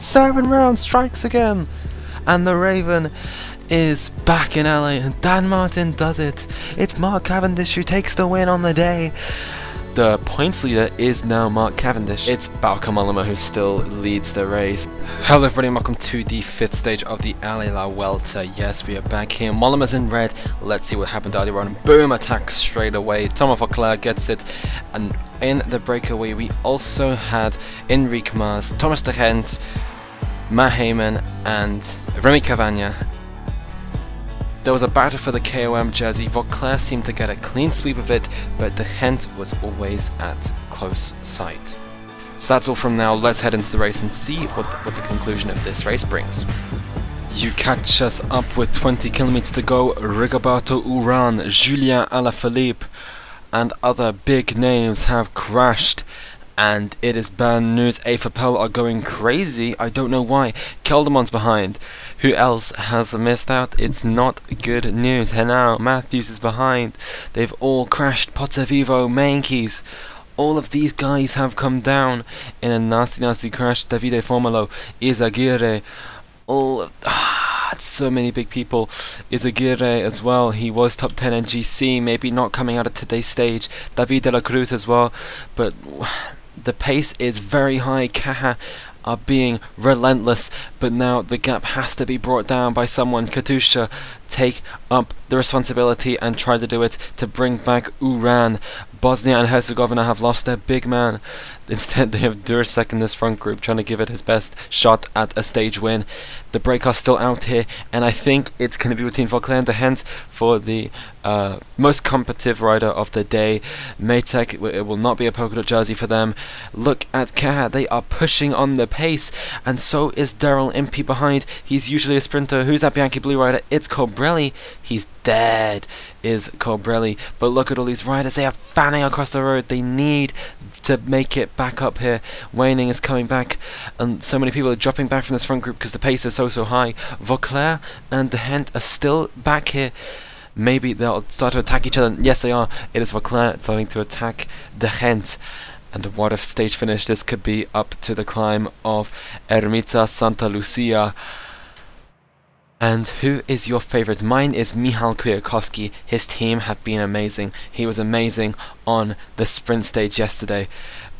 7 round strikes again, and the Raven is back in LA, and Dan Martin does it. It's Mark Cavendish who takes the win on the day. The points leader is now Mark Cavendish. It's Bauke Mollema who still leads the race. Hello everybody and welcome to the 5th stage of the ALLEZ Vuelta. Yes, we are back here. Mollema's in red. Let's see what happened earlier on. Boom, attack straight away. Thomas Voeckler gets it. And in the breakaway we also had Enric Mas, Thomas de Gendt, Matt Hayman and Remy Cavagna. There was a battle for the KOM jersey. Voeckler seemed to get a clean sweep of it, but de Gendt was always at close sight. So that's all from now. Let's head into the race and see what the conclusion of this race brings. You catch us up with 20 kilometers to go. Rigoberto Urán, Julien Alaphilippe and other big names have crashed. And it is bad news. AFPL are going crazy. I don't know why. Kelderman's behind. Who else has missed out? It's not good news. Henao Matthews is behind. They've all crashed. Pozzovivo, Meintjes. All of these guys have come down in a nasty crash. Davide Formolo, Izaguirre. All of so many big people. Izaguirre as well. He was top 10 in GC. Maybe not coming out of today's stage. David de la Cruz as well. But the pace is very high. Caja are being relentless, but now the gap has to be brought down by someone. Katusha, take up the responsibility and try to do it to bring back Urán. Bosnia and Herzegovina have lost their big man. Instead they have Duracek in this front group trying to give it his best shot at a stage win. The break are still out here, and I think it's going to be between Voeckler and de Gendt for the most competitive rider of the day. Maytech, it will not be a polka dot jersey for them. Look at Caja, they are pushing on the pace, and so is Daryl Impey behind. He's usually a sprinter. Who's that Bianchi Blue rider? It's Colbrelli. He's dead, is Colbrelli. But look at all these riders, they are fanning across the road. They need to make it back up here. Waning is coming back, and so many people are dropping back from this front group because the pace is so high. Voeckler and de Gendt are still back here. Maybe they'll start to attack each other. Yes, they are. It is Voeckler starting to attack de Gendt. And what a stage finish this could be up to the climb of Ermita Santa Lucia. And who is your favorite? Mine is Michal Kwiatkowski. His team have been amazing. He was amazing on the sprint stage yesterday.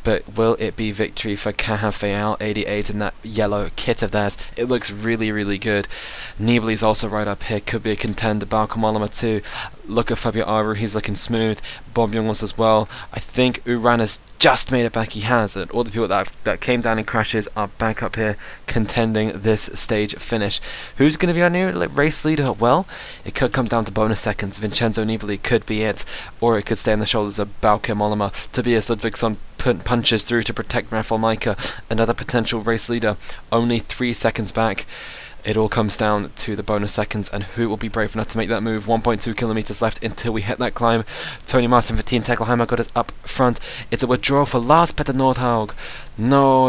But will it be victory for Caja Fayal 88 in that yellow kit of theirs? It looks really good. Nibali's also right up here, could be a contender. Bauke Mollema too. Look at Fabio Aru, he's looking smooth. Bob Youngles as well. I think Urán has just made it back. He has it. All the people that came down in crashes are back up here contending this stage finish. Who's going to be our new race leader? Well, it could come down to bonus seconds. Vincenzo Nibali could be it, or it could stay on the shoulders of Bauke Mollema. Tobias Ludvigsson punches through to protect Rafael Majka, another potential race leader, only 3 seconds back. It all comes down to the bonus seconds and who will be brave enough to make that move. 1.2 kilometers left until we hit that climb. Tony Martin for Team Tekelheimer got us up front. It's a withdrawal for Lars Petter Nordhaug. No,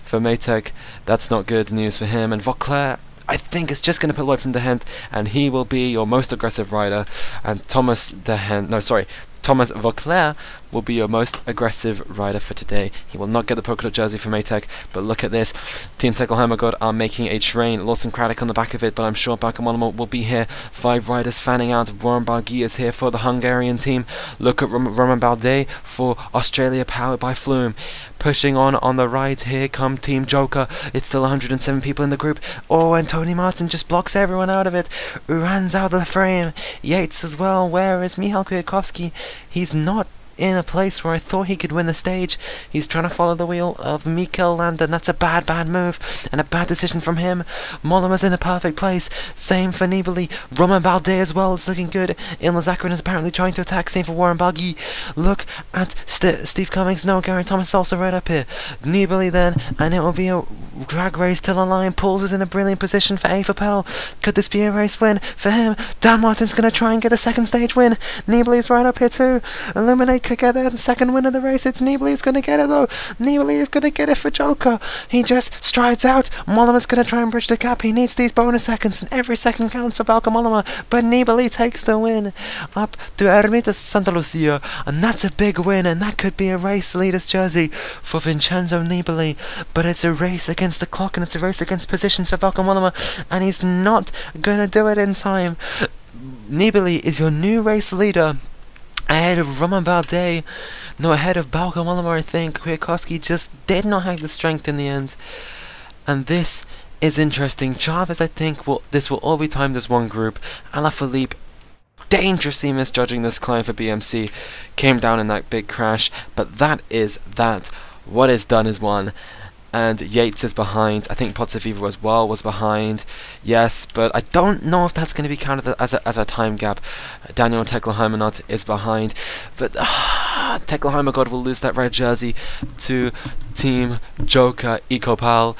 for Maytech, that's not good news for him. And Voeckler, I think it's just going to pull away from de Gendt, and he will be your most aggressive rider. And Thomas Voeckler will be your most aggressive rider for today. He will not get the polka dot jersey for Maytech, but look at this. Team Tekelheimer are making a train. Lawson Craddock on the back of it, but I'm sure Bauke Mollema will be here. 5 riders fanning out. Romain Barguil is here for the Hungarian team. Look at Romain Bardet for Australia, powered by Flume. Pushing on the right, here come Team Joker. It's still 107 people in the group. Oh, and Tony Martin just blocks everyone out of it. Urán's out of the frame. Yates as well. Where is Michal Kwiatkowski? He's not in a place where I thought he could win the stage. He's trying to follow the wheel of Mikel Landa, and that's a bad move and a bad decision from him. Mollema's in a perfect place. Same for Nibali. Romain Bardet as well. It's looking good. Ilma Zakarin is apparently trying to attack. Same for Warren Barguil. Look at Steve Cummings. No, Geraint Thomas also right up here. Nibali then, and it will be a drag race till the line. Pauls is in a brilliant position for AFPL. Could this be a race win for him? Dan Martin's going to try and get a second stage win. Nibali's right up here too. Illuminate could get the second win of the race. It's Nibali who's going to get it though. Nibali is going to get it for Joker. He just strides out. Mollema's going to try and bridge the gap. He needs these bonus seconds, and every second counts for Bauke Mollema. But Nibali takes the win up to Ermita Santa Lucia, and that's a big win, and that could be a race leader's jersey for Vincenzo Nibali. But it's a race against the clock, and it's a race against positions for Bauke Mollema, and he's not going to do it in time. Nibali is your new race leader, ahead of Romain Bardet, no, ahead of Bauke Mollema, I think. Kwiatkowski just did not have the strength in the end, and this is interesting. Chavez, I think, this will all be timed as one group. Alaphilippe, dangerously misjudging this climb for BMC, came down in that big crash, but that is that. What is done is one. And Yates is behind. I think Pozzovivo as well was behind. Yes, but I don't know if that's going to be counted as a time gap. Daniel Tekla-Heimanot is behind. But Tekla-Heimanot will lose that red jersey to Team Joker Ecopal.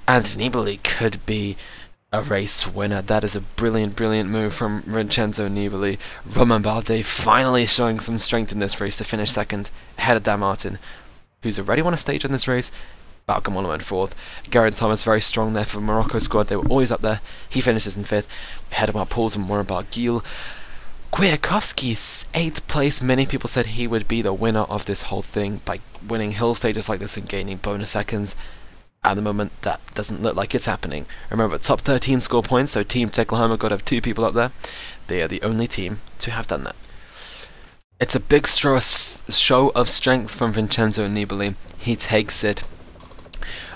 And Nibali could be a race winner. That is a brilliant, brilliant move from Vincenzo Nibali. Romain Bardet finally showing some strength in this race to finish second, ahead of Dan Martin, who's already won a stage in this race. Bauke Mollema in fourth. Geraint Thomas very strong there for the Morocco squad. They were always up there. He finishes in fifth. Ahead of Wout Poels and Warren Barguil. Kwiatkowski's 8th place. Many people said he would be the winner of this whole thing by winning hill stages like this and gaining bonus seconds. At the moment, that doesn't look like it's happening. Remember, top 13 score points, so Team Tekla-Heimanot have 2 people up there. They are the only team to have done that. It's a big show of strength from Vincenzo Nibali. He takes it.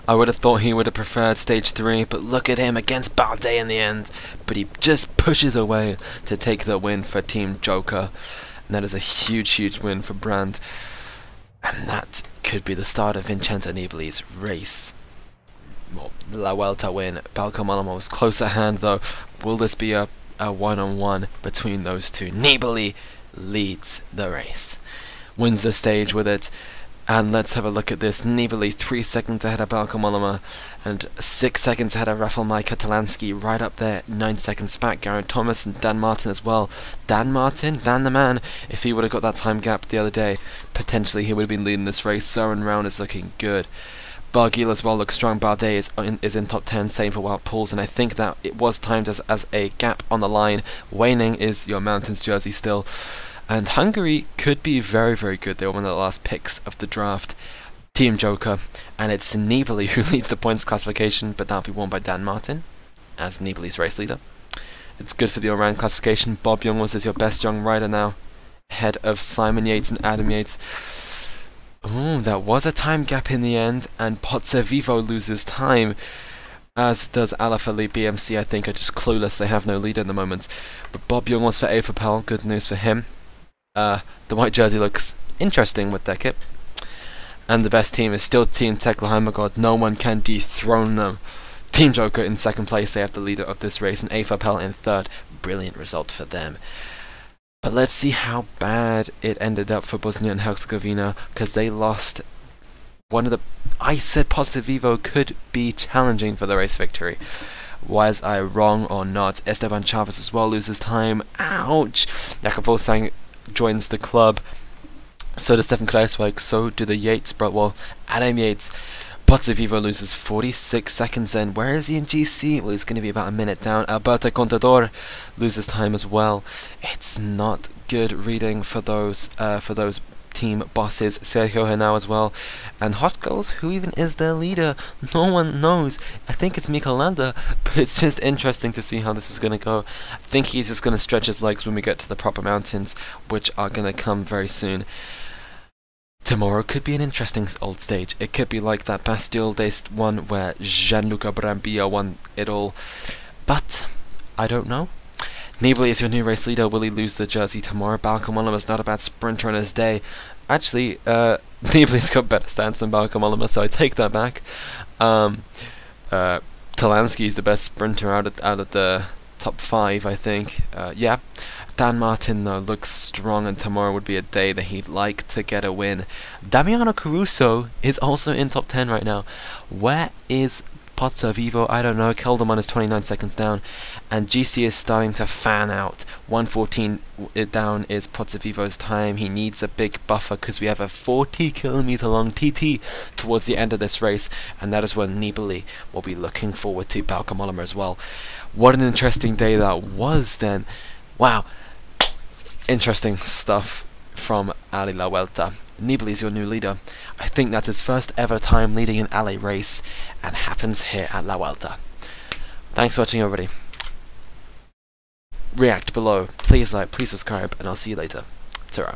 I would have thought he would have preferred stage 3, but look at him against Bardet in the end. But he just pushes away to take the win for Team Joker. And that is a huge, huge win for Brand. And that could be the start of Vincenzo Nibali's race. Well, La Vuelta win. Bauke Mollema was close at hand though. Will this be a one-on-one between those two? Nibali leads the race. Wins the stage with it. And let's have a look at this. Nibali 3 seconds ahead of Bauke Mollema and 6 seconds ahead of Rafał Majka-Talansky, right up there, 9 seconds back. Geraint Thomas and Dan Martin as well. Dan Martin, Dan the man, if he would have got that time gap the other day, potentially he would have been leading this race. Søren Round is looking good. Barguil as well looks strong. Bardet is in top 10, same for Wout Poels, and I think that it was timed as a gap on the line. Waning is your mountains jersey still. And Hungary could be very, very good. They were one of the last picks of the draft. Team Joker. And it's Nibali who leads the points classification, but that'll be won by Dan Martin as Nibali's race leader. It's good for the all-round classification. Bob Jungels is your best young rider now, ahead of Simon Yates and Adam Yates. Ooh, that was a time gap in the end, and Pozzovivo loses time, as does Alaphilippe. BMC, I think, are just clueless. They have no leader in the moment. But Bob Jungels for Ecopal, good news for him. The white jersey looks interesting with their kit. And the best team is still Team Tekla-Heimanot. No one can dethrone them. Team Joker in second place. They have the leader of this race, and Ecopal in third. Brilliant result for them. But let's see how bad it ended up for Bosnia and Herzegovina, because they lost one of the... I said Pozzovivo could be challenging for the race victory. Was I wrong or not? Esteban Chavez as well loses time. Ouch! Jakob Volsang joins the club. So does Stefan Kruijswijk. So do the Yates, but well, Adam Yates. Pozzovivo loses 46 seconds then. Where is he in GC? Well, he's going to be about a minute down. Alberto Contador loses time as well. It's not good reading for those team bosses. Sergio Henao as well. And Hot Goals, who even is their leader? No one knows. I think it's Mikel Landa, but it's just interesting to see how this is going to go. I think he's just going to stretch his legs when we get to the proper mountains, which are going to come very soon. Tomorrow could be an interesting old stage. It could be like that Bastille-based one where Gianluca Brambilla won it all. But I don't know. Nibali is your new race leader. Will he lose the jersey tomorrow? Bauke Mollema is not a bad sprinter on his day. Actually, Nibali's got better stance than Bauke Mollema, so I take that back. Talansky is the best sprinter out of the top 5, I think. Yeah. Dan Martin, though, looks strong, and tomorrow would be a day that he'd like to get a win. Damiano Caruso is also in top 10 right now. Where is Pozzo Vivo, I don't know. Kelderman is 29 seconds down, and GC is starting to fan out. 1:14 down is Pozzo Vivo's time. He needs a big buffer because we have a 40-kilometer long TT towards the end of this race, and that is where Nibali will be looking forward to. Bauke Mollema as well. What an interesting day that was then. Wow. Interesting stuff from Ali La Vuelta. Nibali is your new leader. I think that's his first ever time leading an ALLEZ race, and happens here at La Vuelta. Thanks for watching, everybody. React below, please like, please subscribe, and I'll see you later. Ta-ra.